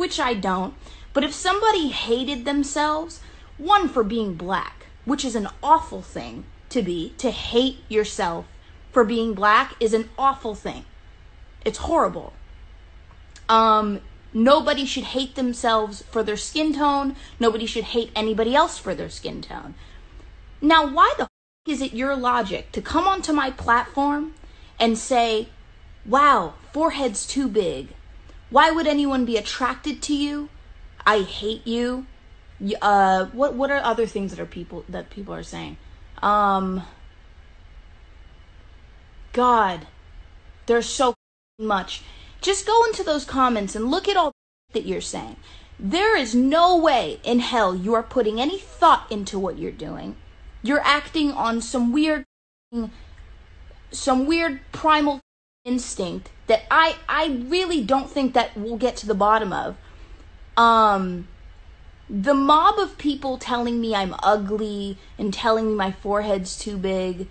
which I don't, but if somebody hated themselves, one, for being black, which is an awful thing to hate yourself for being black is an awful thing. It's horrible. Nobody should hate themselves for their skin tone. Nobody should hate anybody else for their skin tone. Now, why the is it your logic to come onto my platform and say, wow, forehead's too big? Why would anyone be attracted to you? I hate you. What are other things that people are saying? God, there's so much. Just go into those comments and look at all that you're saying. There is no way in hell you are putting any thought into what you're doing. You're acting on some weird primal instinct that I really don't think that we'll get to the bottom of. The mob of people telling me I'm ugly and telling me my forehead's too big.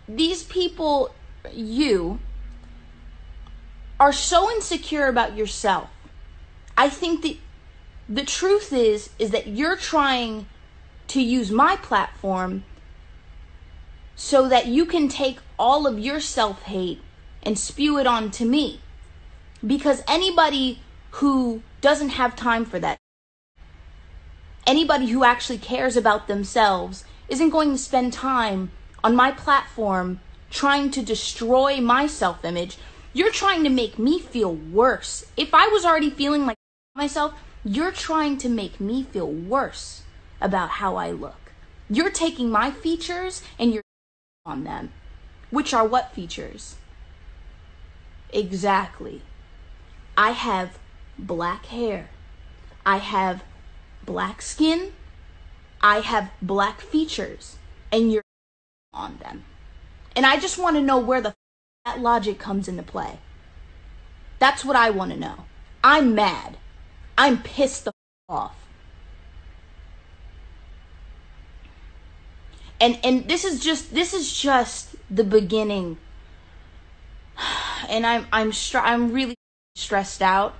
These people, you, are so insecure about yourself. I think that the truth is that you're trying to use my platform so that you can take all of your self-hate and spew it onto me. Because anybody who doesn't have time for that, anybody who actually cares about themselves, isn't going to spend time on my platform trying to destroy my self-image. You're trying to make me feel worse. If I was already feeling like myself, you're trying to make me feel worse about how I look. You're taking my features and you're on them. Which are what features? Exactly. I have black hair. I have black skin. I have black features. And you're on them. And I just want to know where that logic comes into play. That's what I want to know. I'm mad. I'm pissed off. And this is just the beginning. And I'm really stressed out.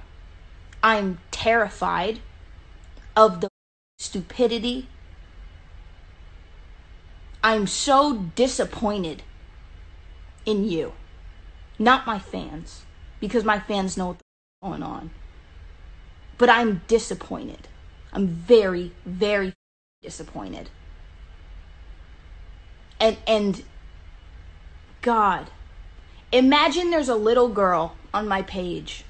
I'm terrified of the stupidity. I'm so disappointed in you. Not my fans, because my fans know what's going on. But I'm disappointed. I'm very, very disappointed. And God, imagine there's a little girl on my page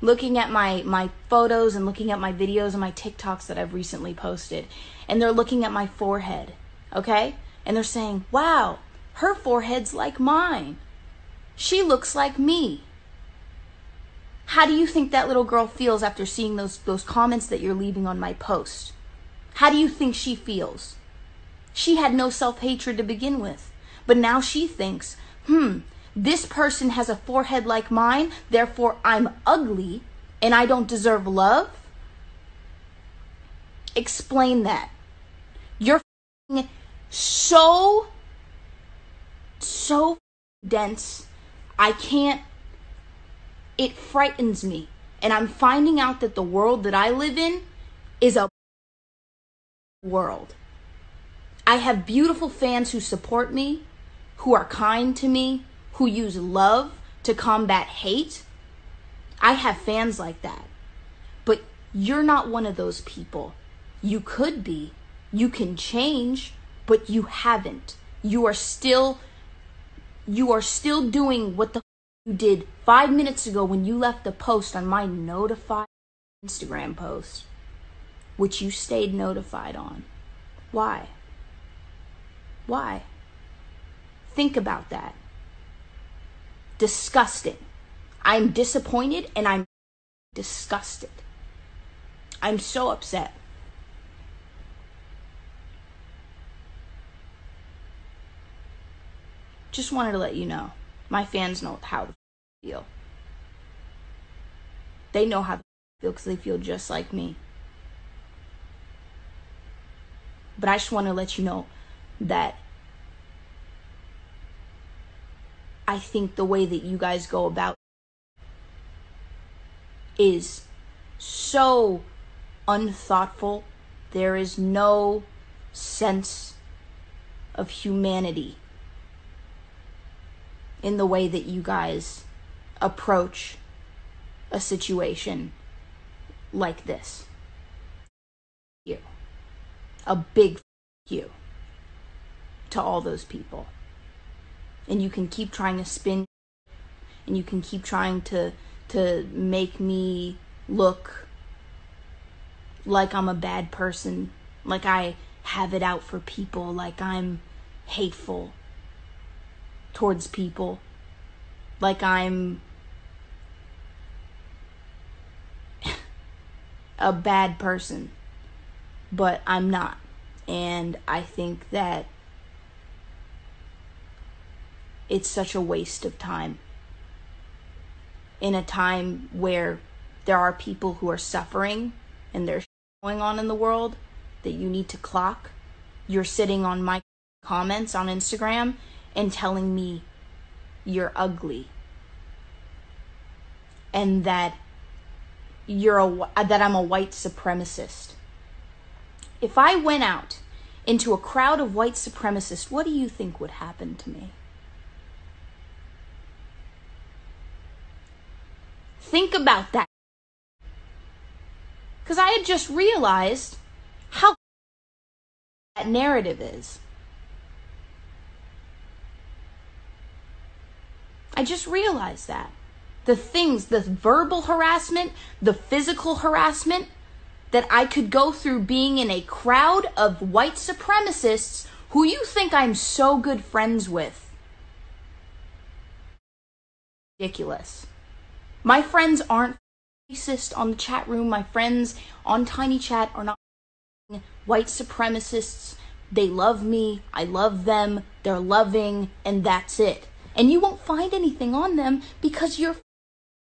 looking at my photos and looking at my videos and my TikToks that I've recently posted. And they're looking at my forehead, okay? And they're saying, wow, her forehead's like mine. She looks like me. How do you think that little girl feels after seeing those comments that you're leaving on my post? How do you think she feels? She had no self-hatred to begin with. But now she thinks, this person has a forehead like mine, therefore I'm ugly and I don't deserve love? Explain that. You're so dense. I can't. It frightens me. And I'm finding out that the world that I live in is a world. I have beautiful fans who support me, who are kind to me, who use love to combat hate. I have fans like that. But you're not one of those people. You could be. You can change, but you haven't. You are still doing what the you did 5 minutes ago when you left a post on my notified Instagram post, which you stayed notified on. Why? Why? Think about that. Disgusting. I'm disappointed and I'm disgusted. I'm so upset. Just wanted to let you know. My fans know how to feel. They know how to feel because they feel just like me. But I just want to let you know that I think the way that you guys go about is so unthoughtful. There is no sense of humanity in the way that you guys approach a situation like this. You. A big you to all those people. And you can keep trying to spin, and you can keep trying to make me look like I'm a bad person, like I have it out for people, like I'm hateful towards people, like I'm a bad person, but I'm not. And I think that it's such a waste of time. In a time where there are people who are suffering and there's going on in the world that you need to clock, you're sitting on my comments on Instagram and telling me you're ugly and that that I'm a white supremacist. If I went out into a crowd of white supremacists, what do you think would happen to me? Think about that. Because I had just realized how that narrative is. I just realized that. The things, the verbal harassment, the physical harassment that I could go through being in a crowd of white supremacists who you think I'm so good friends with. Ridiculous. My friends aren't racist on the chat room. My friends on Tiny Chat are not white supremacists. They love me. I love them. They're loving, and that's it. And you won't find anything on them because you're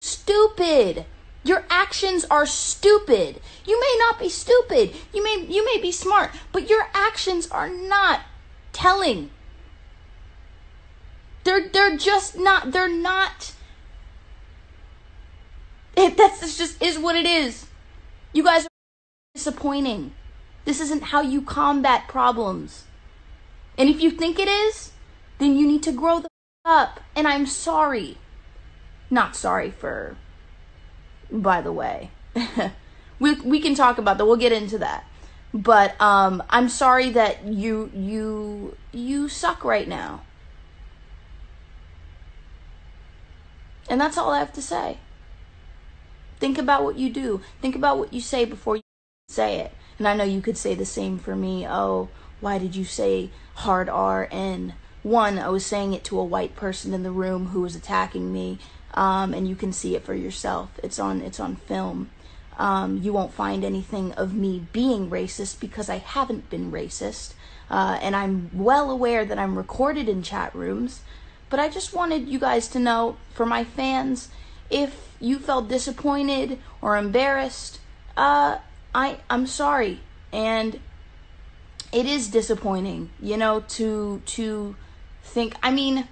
stupid. Your actions are stupid. You may not be stupid. You may be smart, but your actions are not telling. They're just not. They're not. This just is what it is. You guys are disappointing. This isn't how you combat problems. And if you think it is, then you need to grow the up. And I'm sorry. Not sorry for, by the way. we can talk about that. We'll get into that. But I'm sorry that you suck right now. And that's all I have to say. Think about what you do. Think about what you say before you say it. And I know you could say the same for me. Oh, why did you say hard R? And one, I was saying it to a white person in the room who was attacking me. And you can see it for yourself. It's on film. You won't find anything of me being racist because I haven't been racist. And I'm well aware that I'm recorded in chat rooms. But I just wanted you guys to know, for my fans, if you felt disappointed or embarrassed, I'm sorry. And it is disappointing, to think, I mean,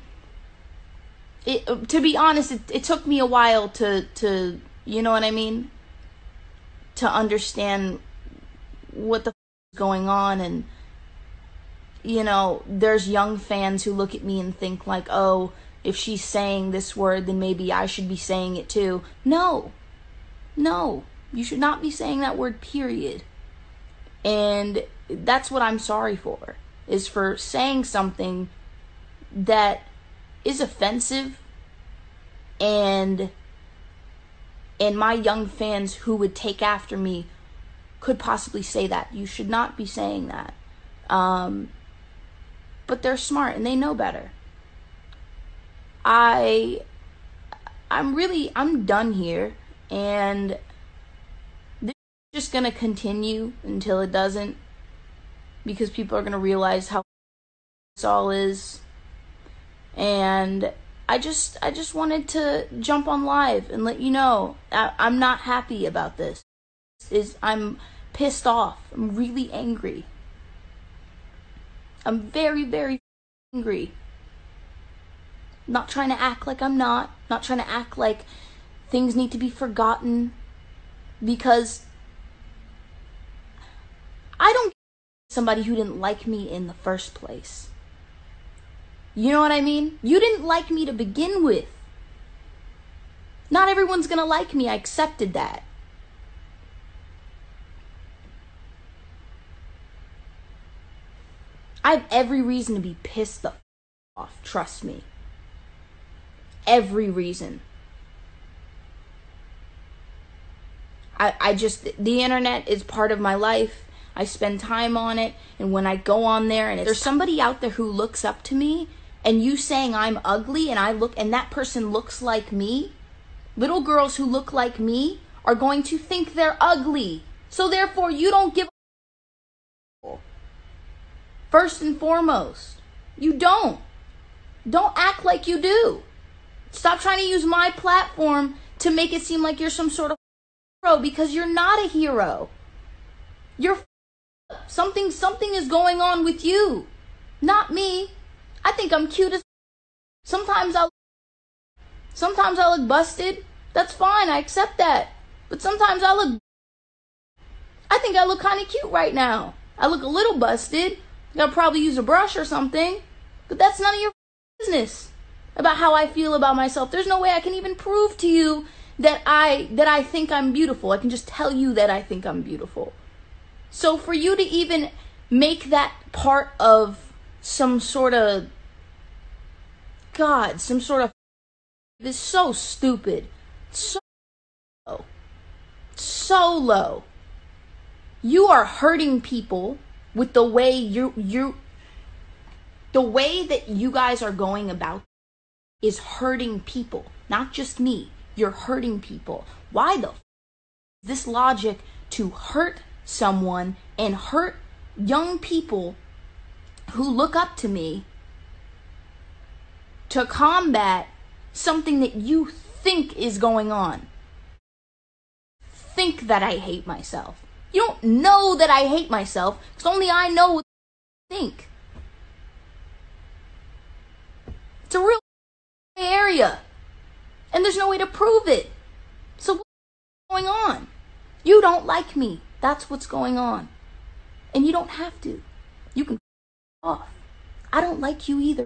to be honest, it took me a while to, you know what I mean? To understand what the is going on. And, there's young fans who look at me and think like, oh, if she's saying this word, then maybe I should be saying it too. No, you should not be saying that word, period. And that's what I'm sorry for, is for saying something that is offensive, and my young fans who would take after me could possibly say that. You should not be saying that. But they're smart and they know better. I'm done here, and this is just gonna continue until it doesn't, because people are gonna realize how this all is. And I just wanted to jump on live and let you know I'm not happy about this. I'm pissed off. I'm really angry. I'm very, very angry. Not trying to act like I'm not trying to act like things need to be forgotten. because I don't get somebody who didn't like me in the first place. You know what I mean? You didn't like me to begin with. Not everyone's gonna like me. I accepted that. I have every reason to be pissed the off. Trust me. Every reason. I just, the internet is part of my life. I spend time on it. And when I go on there and there's somebody out there who looks up to me, and you saying I'm ugly and that person looks like me, little girls who look like me are going to think they're ugly. So therefore you don't give a first and foremost. You don't. Don't act like you do. Stop trying to use my platform to make it seem like you're some sort of hero, because you're not a hero. You're something is going on with you, not me. I think I'm cute as sometimes I look busted. That's fine. I accept that. But sometimes I think I look kind of cute right now. I look a little busted. I'll probably use a brush or something. But that's none of your business about how I feel about myself. There's no way I can even prove to you that I think I'm beautiful. I can just tell you that I think I'm beautiful. So for you to even make that part of some sort of is so stupid. So low. You are hurting people with the way the way that you guys are going about is hurting people, not just me. You're hurting people. Why the this logic to hurt someone and hurt young people who look up to me to combat something that you think is going on? Think that I hate myself. You don't know that I hate myself, because only I know what I think. It's a real area, and there's no way to prove it. So what's going on? You don't like me. That's what's going on. And you don't have to. You can off. I don't like you either.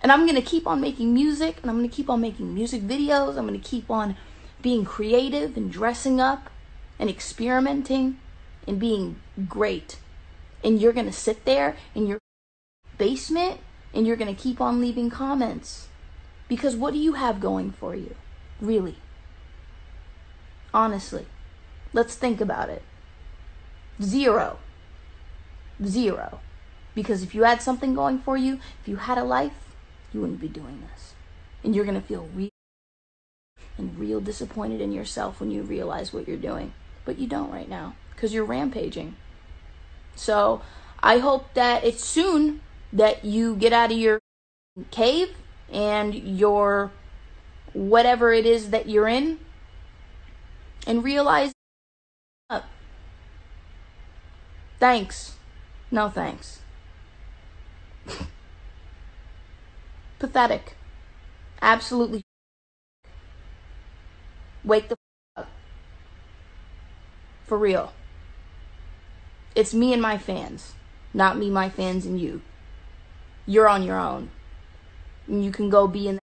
And I'm going to keep on making music, and I'm going to keep on making music videos. I'm going to keep on being creative and dressing up and experimenting and being great. And you're going to sit there in your basement and you're going to keep on leaving comments. Because what do you have going for you? Really? Honestly. Let's think about it. Zero. Because if you had something going for you, if you had a life, you wouldn't be doing this. And you're going to feel real disappointed in yourself when you realize what you're doing. But you don't right now, because you're rampaging. So I hope that it's soon that you get out of your cave and your whatever it is that you're in and realize, thanks. No thanks. Pathetic. Absolutely. Wake the up. For real. It's me and my fans, not me, my fans, and you. You're on your own. And you can go be in the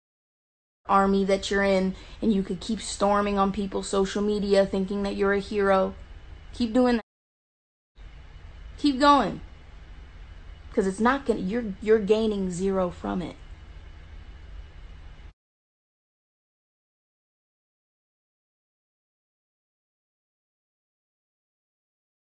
army that you're in, and you could keep storming on people's social media thinking that you're a hero. Keep doing that. Keep going. Because it's not gonna, you're gaining zero from it.